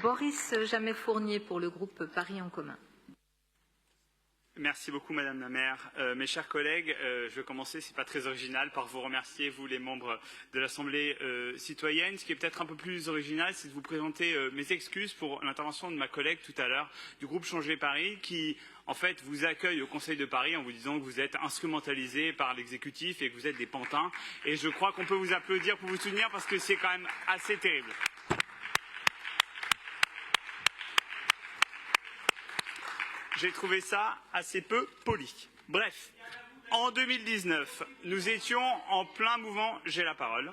Boris Jamet-Fournier pour le groupe Paris en commun. Merci beaucoup Madame la maire. Mes chers collègues, je vais commencer, c'est pas très original, par vous remercier, vous les membres de l'Assemblée citoyenne. Ce qui est peut-être un peu plus original, c'est de vous présenter mes excuses pour l'intervention de ma collègue tout à l'heure du groupe Changer Paris qui en fait vous accueille au Conseil de Paris en vous disant que vous êtes instrumentalisés par l'exécutif et que vous êtes des pantins. Et je crois qu'on peut vous applaudir pour vous soutenir parce que c'est quand même assez terrible. J'ai trouvé ça assez peu poli. Bref, en 2019, nous étions en plein mouvement. J'ai la parole.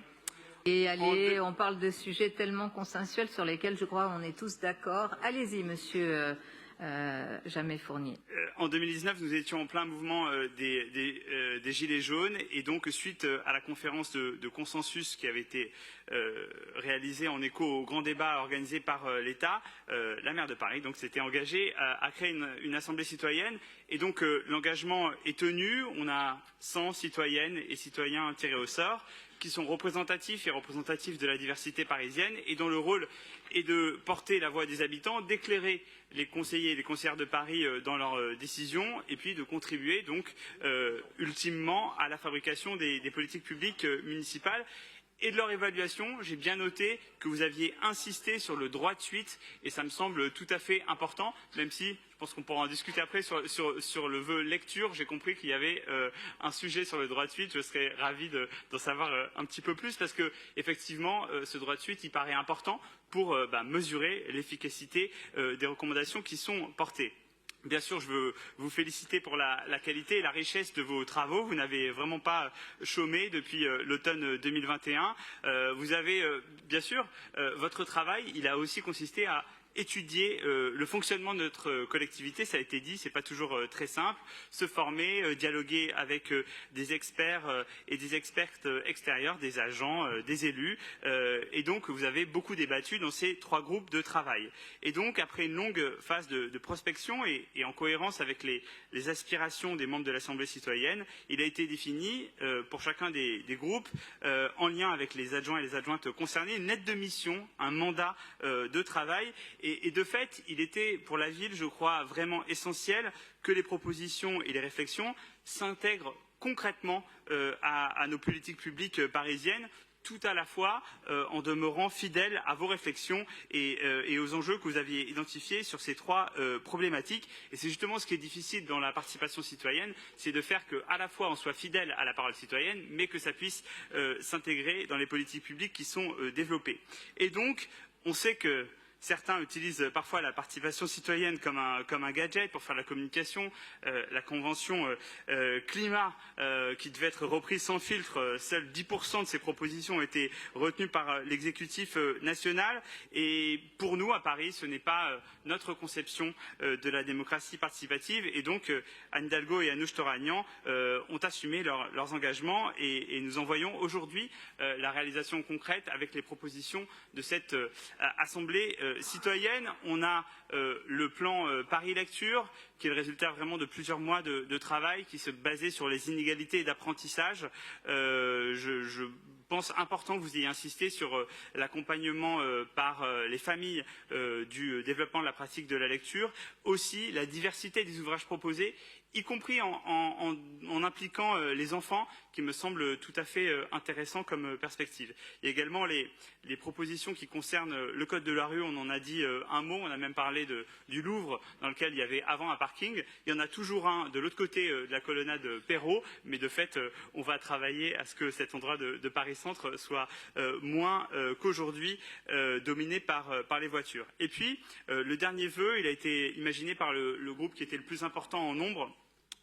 Et allez, on parle de sujets tellement consensuels sur lesquels je crois on est tous d'accord. Allez-y, monsieur Jamet-Fournier. En 2019, nous étions en plein mouvement des Gilets jaunes et donc suite à la conférence de consensus qui avait été réalisée en écho au grand débat organisé par l'État, la maire de Paris s'était engagée à créer une assemblée citoyenne et donc l'engagement est tenu. On a 100 citoyennes et citoyens tirés au sort qui sont représentatifs et représentatifs de la diversité parisienne et dont le rôle est de porter la voix des habitants, d'éclairer les conseillers et les conseillères de Paris dans leurs décisions et puis de contribuer donc ultimement à la fabrication des politiques publiques municipales. Et de leur évaluation, j'ai bien noté que vous aviez insisté sur le droit de suite et ça me semble tout à fait important, même si je pense qu'on pourra en discuter après sur le vœu lecture. J'ai compris qu'il y avait un sujet sur le droit de suite. Je serais ravi d'en savoir un petit peu plus parce que effectivement, ce droit de suite, il paraît important pour mesurer l'efficacité des recommandations qui sont portées. Bien sûr, je veux vous féliciter pour la qualité et la richesse de vos travaux. Vous n'avez vraiment pas chômé depuis l'automne 2021. Vous avez, bien sûr, votre travail, il a aussi consisté à étudier le fonctionnement de notre collectivité, ça a été dit, c'est pas toujours très simple, se former, dialoguer avec des experts et des expertes extérieurs, des agents, des élus, et donc vous avez beaucoup débattu dans ces 3 groupes de travail. Et donc après une longue phase de prospection et en cohérence avec les aspirations des membres de l'Assemblée citoyenne, il a été défini pour chacun des groupes, en lien avec les adjoints et les adjointes concernés, une lettre de mission, un mandat de travail. Et de fait, il était pour la ville, je crois, vraiment essentiel que les propositions et les réflexions s'intègrent concrètement à nos politiques publiques parisiennes, tout à la fois en demeurant fidèles à vos réflexions et aux enjeux que vous aviez identifiés sur ces 3 problématiques. Et c'est justement ce qui est difficile dans la participation citoyenne, c'est de faire qu'à la fois on soit fidèle à la parole citoyenne, mais que ça puisse s'intégrer dans les politiques publiques qui sont développées. Et donc, on sait que certains utilisent parfois la participation citoyenne comme un gadget pour faire la communication. La convention climat qui devait être reprise sans filtre, seuls 10% de ces propositions ont été retenues par l'exécutif national. Et pour nous, à Paris, ce n'est pas notre conception de la démocratie participative. Et donc, Anne Hidalgo et Anouche Toragnan ont assumé leurs engagements et nous envoyons aujourd'hui la réalisation concrète avec les propositions de cette assemblée citoyenne. On a le plan Paris Lecture, qui est le résultat vraiment de plusieurs mois de travail, qui se basait sur les inégalités d'apprentissage. Je pense important que vous ayez insisté sur l'accompagnement par les familles du développement de la pratique de la lecture, aussi la diversité des ouvrages proposés, y compris en impliquant les enfants, qui me semble tout à fait intéressant comme perspective. Il y a également les propositions qui concernent le code de la rue, on en a dit un mot, on a même parlé du Louvre, dans lequel il y avait avant un parking. Il y en a toujours un de l'autre côté de la colonnade Perrault, mais de fait, on va travailler à ce que cet endroit de Paris-Centre soit moins qu'aujourd'hui dominé par les voitures. Et puis, le dernier vœu, il a été imaginé par le groupe qui était le plus important en nombre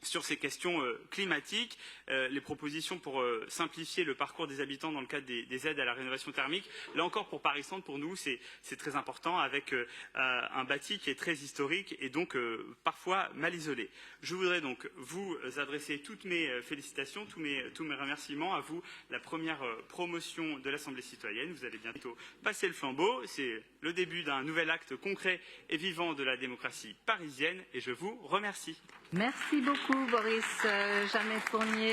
sur ces questions climatiques, les propositions pour simplifier le parcours des habitants dans le cadre des aides à la rénovation thermique. Là encore, pour Paris-Centre, pour nous, c'est très important, avec un bâti qui est très historique et donc parfois mal isolé. Je voudrais donc vous adresser toutes mes félicitations, tous mes remerciements à vous, la première promotion de l'Assemblée citoyenne. Vous allez bientôt passer le flambeau. C'est le début d'un nouvel acte concret et vivant de la démocratie parisienne et je vous remercie. Merci beaucoup, Boris Jamet-Fournier.